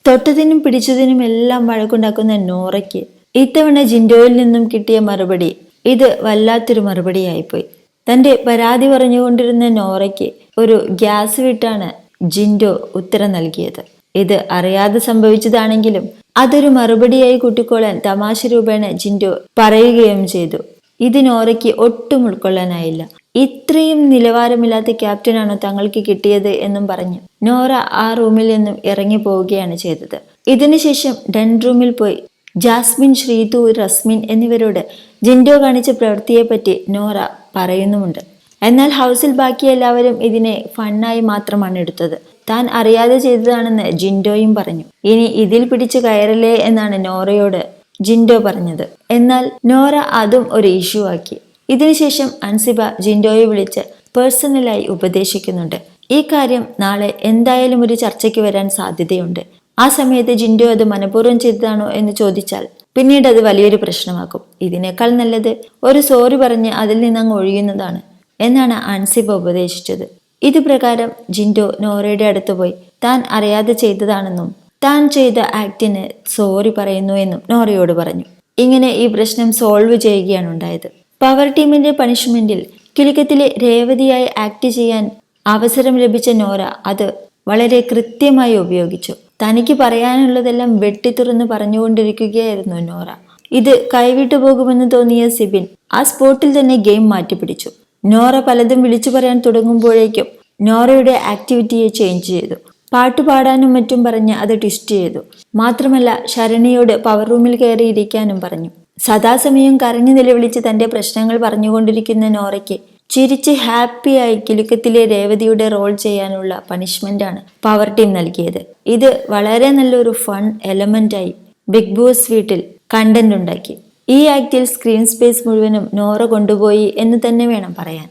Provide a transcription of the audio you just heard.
തൊട്ടതിനും പിടിച്ചതിനും എല്ലാം വഴക്കുണ്ടാക്കുന്ന നോറയ്ക്ക് ഇത്തവണ ജിൻഡോയിൽ നിന്നും കിട്ടിയ മറുപടി ഇത് വല്ലാത്തൊരു മറുപടിയായിപ്പോയി. തന്റെ പരാതി പറഞ്ഞുകൊണ്ടിരുന്ന നോറയ്ക്ക് ഒരു ഗ്യാസ് വിട്ടാണ് ജിൻഡോ ഉത്തരം നൽകിയത്. ഇത് അറിയാതെ സംഭവിച്ചതാണെങ്കിലും അതൊരു മറുപടിയായി കൂട്ടിക്കൊള്ളാൻ തമാശ രൂപേണ ജിൻഡോ പറയുകയും ചെയ്തു. ഇത് നോറയ്ക്ക് ഒട്ടും ഉൾക്കൊള്ളാനായില്ല. ഇത്രയും നിലവാരമില്ലാത്ത ക്യാപ്റ്റനാണോ തങ്ങൾക്ക് കിട്ടിയത് എന്നും പറഞ്ഞു നോറ ആ റൂമിൽ നിന്നും ഇറങ്ങി പോവുകയാണ് ചെയ്തത്. ഇതിനുശേഷം ഡൺ റൂമിൽ പോയി ജാസ്മിൻ, ശ്രീതു, റസ്മിൻ എന്നിവരോട് ജിൻഡോ കാണിച്ച പ്രവൃത്തിയെപ്പറ്റി നോറ പറയുന്നുമുണ്ട്. എന്നാൽ ഹൗസിൽ ബാക്കി എല്ലാവരും ഇതിനെ ഫണ്ണായി മാത്രമാണ് എടുത്തത്. താൻ അറിയാതെ ചെയ്തതാണെന്ന് ജിൻഡോയും പറഞ്ഞു. ഇനി ഇതിൽ പിടിച്ചു കയറലേ എന്നാണ് നോറയോട് ജിൻഡോ പറഞ്ഞത്. എന്നാൽ നോറ അതും ഒരു ഇഷ്യൂ ആക്കി. ഇതിനുശേഷം അൻസിബ ജിൻഡോയെ വിളിച്ച് പേഴ്സണലായി ഉപദേശിക്കുന്നുണ്ട്. ഈ കാര്യം നാളെ എന്തായാലും ഒരു ചർച്ചയ്ക്ക് വരാൻ സാധ്യതയുണ്ട്. ആ സമയത്ത് ജിൻഡോ അത് മനഃപൂർവ്വം ചെയ്തതാണോ എന്ന് ചോദിച്ചാൽ പിന്നീട് അത് വലിയൊരു പ്രശ്നമാക്കും. ഇതിനേക്കാൾ നല്ലത് ഒരു സോറി പറഞ്ഞ് അതിൽ നിന്നങ്ങ് ഒഴിയുന്നതാണ് എന്നാണ് അൻസിബ ഉപദേശിച്ചത്. ഇത് പ്രകാരം ജിൻഡോ നോറയുടെ അടുത്ത് പോയി താൻ അറിയാതെ ചെയ്തതാണെന്നും താൻ ചെയ്ത ആക്ടിന് സോറി പറയുന്നു എന്നും നോറയോട് പറഞ്ഞു. ഇങ്ങനെ ഈ പ്രശ്നം സോൾവ് ചെയ്യുകയാണ് ഉണ്ടായത്. പവർ ടീമിന്റെ പണിഷ്മെന്റിൽ കിലുക്കത്തിലെ രേവതിയായി ആക്ട് ചെയ്യാൻ അവസരം ലഭിച്ച നോറ അത് വളരെ കൃത്യമായി ഉപയോഗിച്ചു. തനിക്ക് പറയാനുള്ളതെല്ലാം വെട്ടിത്തുറന്ന് പറഞ്ഞുകൊണ്ടിരിക്കുകയായിരുന്നു നോറ. ഇത് കൈവിട്ടു പോകുമെന്ന് തോന്നിയ സിബിൻ ആ സ്പോട്ടിൽ തന്നെ ഗെയിം മാറ്റിപ്പിടിച്ചു. നോറ പലതും വിളിച്ചു പറയാൻ തുടങ്ങുമ്പോഴേക്കും നോറയുടെ ആക്ടിവിറ്റിയെ ചേഞ്ച് ചെയ്തു. പാട്ടുപാടാനും മറ്റും പറഞ്ഞ് അത് ട്വിസ്റ്റ് ചെയ്തു. മാത്രമല്ല ശരണ്യയോട് പവർ റൂമിൽ കയറി ഇരിക്കാനും പറഞ്ഞു. സദാസമയം കരഞ്ഞു നിലവിളിച്ച് തന്റെ പ്രശ്നങ്ങൾ പറഞ്ഞുകൊണ്ടിരിക്കുന്ന നോറയ്ക്ക് ചിരിച്ച് ഹാപ്പിയായി കിലുക്കത്തിലെ രേവതിയുടെ റോൾ ചെയ്യാനുള്ള പണിഷ്മെന്റാണ് പവർ ടീം നൽകിയത്. ഇത് വളരെ നല്ലൊരു ഫൺ എലമെന്റായി ബിഗ് ബോസ് വീട്ടിൽ കണ്ടന്റ് ഉണ്ടാക്കി. ഈ ആക്ടിൽ സ്ക്രീൻ സ്പേസ് മുഴുവനും നോറ കൊണ്ടുപോയി എന്ന് തന്നെ വേണം പറയാൻ.